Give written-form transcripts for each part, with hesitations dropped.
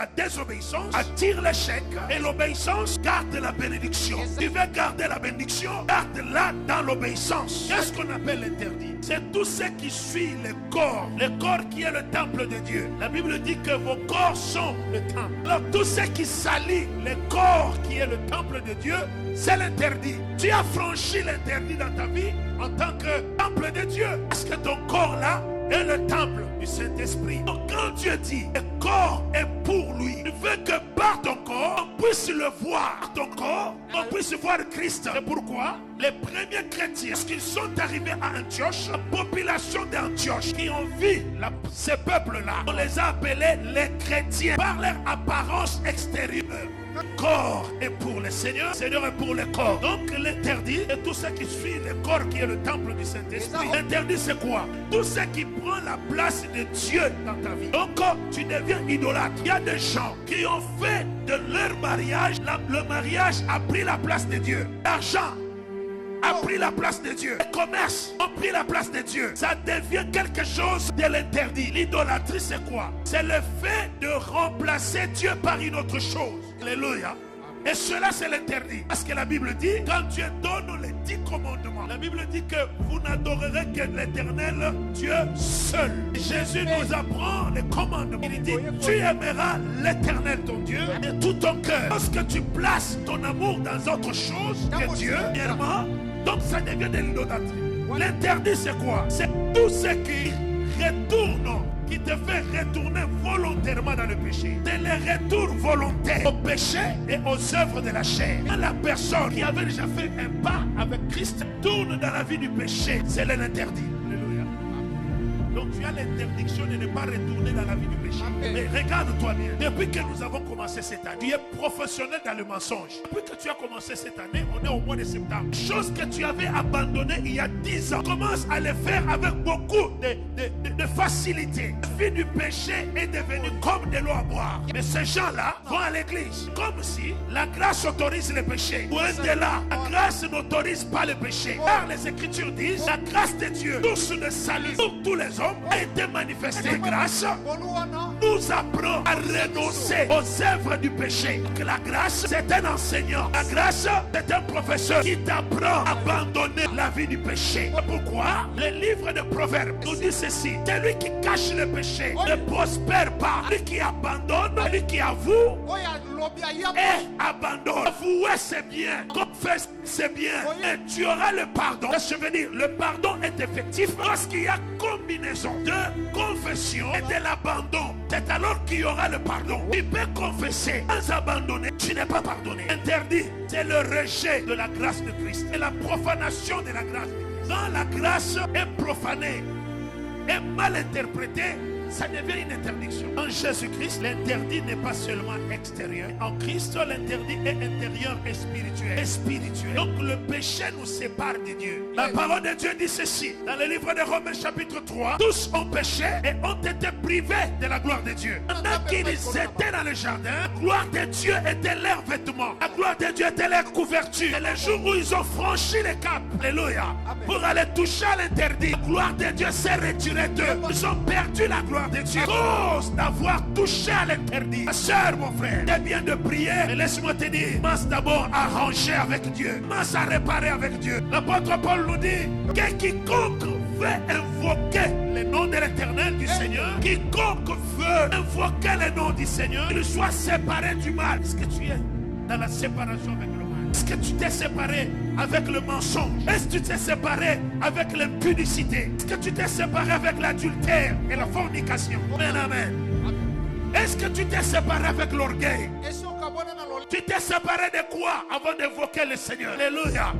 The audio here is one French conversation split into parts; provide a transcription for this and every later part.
La désobéissance attire l'échec et l'obéissance garde la bénédiction. Tu veux garder la bénédiction, garde-la dans l'obéissance. Qu'est-ce qu'on appelle l'interdit? C'est tout ce qui suit le corps qui est le temple de Dieu. La Bible dit que vos corps sont le temple. Alors tout ce qui salit le corps qui est le temple de Dieu, c'est l'interdit. Tu as franchi l'interdit dans ta vie en tant que temple de Dieu. Parce que ton corps là est le temple du Saint-Esprit. Donc quand Dieu dit le corps est pour lui, il veut que par ton corps, on puisse le voir. Ton corps, on puisse voir Christ. C'est pourquoi les premiers chrétiens, lorsqu'ils sont arrivés à Antioche, la population d'Antioche qui ont vu ces peuples-là, on les a appelés les chrétiens par leur apparence extérieure. Le corps est pour le Seigneur, le Seigneur est pour le corps. Donc l'interdit est tout ce qui suit le corps qui est le temple du Saint-Esprit. L'interdit c'est quoi? Tout ce qui prend la place de Dieu dans ta vie. Donc tu deviens idolâtre. Il y a des gens qui ont fait de leur mariage, le mariage a pris la place de Dieu. L'argent a pris la place de Dieu. Le commerce a pris la place de Dieu. Ça devient quelque chose de l'interdit. L'idolâtrie c'est quoi? C'est le fait de remplacer Dieu par une autre chose. Alléluia. Et cela c'est l'interdit. Parce que la Bible dit, quand Dieu donne les 10 commandements, la Bible dit que vous n'adorerez que l'Éternel Dieu seul. Jésus nous apprend les commandements. Il dit, tu aimeras l'Éternel ton Dieu de tout ton cœur. Lorsque tu places ton amour dans autre chose que Dieu, premièrement, donc ça devient de l'idolâtrie. L'interdit c'est quoi? C'est tout ce qui retourne, qui te fait retourner volontairement dans le péché. C'est le retour volontaire au péché et aux œuvres de la chair. Quand la personne qui avait déjà fait un pas avec Christ tourne dans la vie du péché, c'est l'interdit. Alléluia. Donc tu as l'interdiction de ne pas retourner dans la vie du péché. Mais regarde-toi bien. Depuis que nous avons commencé cette année, tu es professionnel dans le mensonge. Depuis que tu as commencé cette année, on est au mois de septembre. Chose que tu avais abandonnée il y a 10 ans, commence à le faire avec beaucoup de facilité. La vie du péché est devenue comme de l'eau à boire. Mais ces gens-là vont à l'église comme si la grâce autorise le péché. Loin de là, la grâce n'autorise pas le péché. Car les Écritures disent, la grâce de Dieu, tous le salut pour tous les hommes, a été manifestée. Grâce nous apprend à renoncer aux œuvres du péché. Que la grâce, c'est un enseignant. La grâce, c'est un professeur qui t'apprend à abandonner la vie du péché. Pourquoi? Le livre de Proverbes nous dit ceci: celui qui cache le péché ne prospère pas. Celui qui abandonne, celui qui avoue et abandonne. Avouer c'est bien, confesse c'est bien, et tu auras le pardon. Je veux dire, le pardon est effectif lorsqu'il y a combinaison de confession et de l'abandon. C'est alors qu'il y aura le pardon. Tu peux confesser sans abandonner, tu n'es pas pardonné. Interdit, c'est le rejet de la grâce de Christ et la profanation de la grâce. Quand la grâce est profanée et mal interprétée, ça devient une interdiction. En Jésus-Christ, l'interdit n'est pas seulement extérieur. En Christ, l'interdit est intérieur et spirituel. Donc le péché nous sépare de Dieu. La parole de Dieu dit ceci dans le livre de Romains chapitre 3. Tous ont péché et ont été privés de la gloire de Dieu. Pendant qu'ils étaient dans le jardin, la gloire de Dieu était leur vêtement. La gloire de Dieu était leur couverture. Et le jour où ils ont franchi le cap, alléluia, pour aller toucher à l'interdit, la gloire de Dieu s'est retirée d'eux. Ils ont perdu la gloire de Dieu, cause d'avoir touché à l'interdit. Ma soeur, mon frère, c'est bien de prier, mais laisse-moi te dire, commence d'abord à ranger avec Dieu, commence à réparer avec Dieu. L'apôtre Paul nous dit que quiconque veut invoquer le nom de l'Éternel du Seigneur, quiconque veut invoquer le nom du Seigneur, il soit séparé du mal. Est-ce que tu es dans la séparation avec le mal? Est-ce que tu t'es séparé avec le mensonge? Est-ce que tu t'es séparé avec l'impudicité? Est-ce que tu t'es séparé avec l'adultère et la fornication? Amen, amen. Est-ce que tu t'es séparé avec l'orgueil? Tu t'es séparé de quoi avant d'évoquer le Seigneur? Alléluia.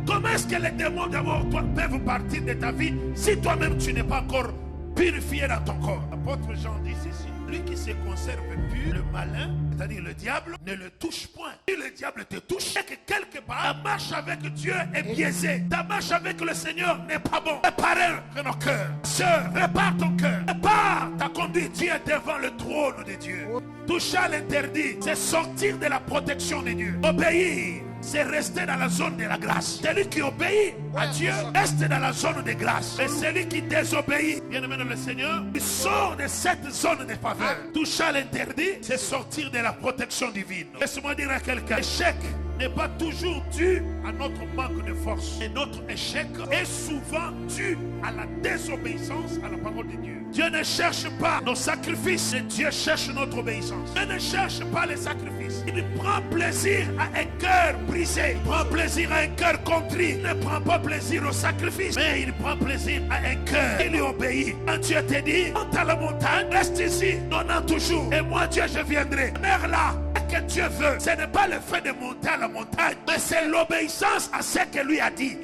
Comment est-ce que les démons d'abord peuvent partir de ta vie si toi-même tu n'es pas encore purifié dans ton corps? L'apôtre Jean dit ceci: lui qui se conserve pur, le malin, c'est-à-dire le diable, ne le touche point. Si le diable te touche, c'est que quelque part, ta marche avec Dieu est biaisée. Ta marche avec le Seigneur n'est pas bon. Réparez nos cœurs. Sœur, répare ton cœur. Répare ta conduite. Tu es devant le trône de Dieu. Toucher à l'interdit, c'est sortir de la protection de Dieu. Obéir c'est rester dans la zone de la grâce. Celui qui obéit à Dieu reste dans la zone de grâce. Et celui qui désobéit, bien aimé dans le Seigneur, il sort de cette zone de faveur. Toucher à l'interdit, c'est sortir de la protection divine. Laisse-moi dire à quelqu'un, l'échec n'est pas toujours dû à notre manque de force. Et notre échec est souvent dû à la désobéissance à la parole de Dieu. Dieu ne cherche pas nos sacrifices, mais Dieu cherche notre obéissance. Dieu ne cherche pas les sacrifices. Il prend plaisir à un cœur brisé. Il prend plaisir à un cœur contrit. Il ne prend pas plaisir au sacrifice, mais il prend plaisir à un cœur qui lui obéit. Quand Dieu te dit, monte à la montagne, reste ici, non toujours. Et moi, Dieu, je viendrai. Mère là, que Dieu veut, ce n'est pas le fait de monter à la montagne, mais c'est l'obéissance à ce que lui a dit.